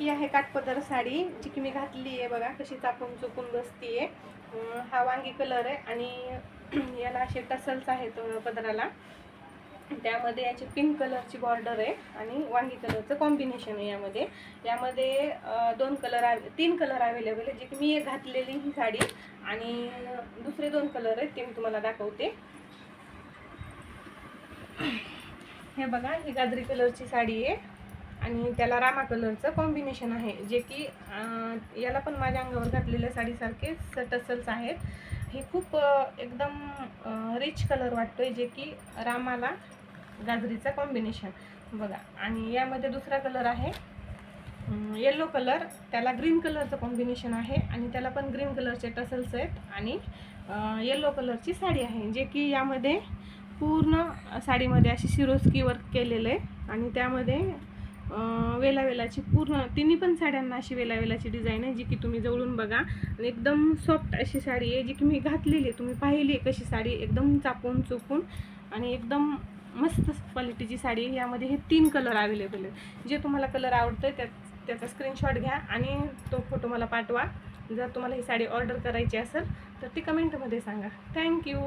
ही आहे काठपदर साडी जी की मी घातली आहे बघा, कशी चापून चुकून बसतीये। हा वांगी कलर आहे आणि याला असे टसल्स आहेत पदराला, त्यामध्ये याची पिंक कलरची बॉर्डर आहे आणि वांगी कलरचं कॉम्बिनेशन आहे। यामध्ये तीन कलर अवेलेबल आहे, जे की मी घातलेली ही साडी, आणि दुसरे 2 कलर आहेत ते मी तुम्हाला दाखवते। हे बघा, ही गाजरी कलरची साडी आहे आणि त्याला रामा कलरचं कॉम्बिनेशन आहे, जे की याला पण माझ्या अंगावर घातलेल्या साडीसारखे टसल्स आहेत। हे खूप एकदम रिच कलर वाटतोय, जे की रामाला गाजरीचा कॉम्बिनेशन बघा। आणि यामध्ये दुसरा कलर आहे येलो कलर, त्याला ग्रीन कलरचं कॉम्बिनेशन आहे आणि त्याला पण ग्रीन कलरचे टसल्स आहेत आणि येलो कलरची साडी आहे, जे की यामध्ये पूर्ण साडीमध्ये अशी सिरोस्की वर्क केलेलं आहे आणि त्यामध्ये वेलावेलाची पूर्ण तिन्ही पण साड्यांना अशी वेलावेलाची डिझाईन आहे, जी की तुम्ही जवळून बघा। आणि एकदम सॉफ्ट अशी साडी आहे, जी की मी घातलेली आहे, तुम्ही पाहिली आहे कशी साडी, एकदम चापून चुकून आणि एकदम मस्त क्वालिटीची साडी आहे। यामध्ये हे 3 कलर अवेलेबल आहेत। जे तुम्हाला कलर आवडतं त्याचा स्क्रीनशॉट घ्या आणि तो फोटो मला पाठवा। जर तुम्हाला ही साडी ऑर्डर करायची असेल तर ती कमेंटमध्ये सांगा। थँक्यू।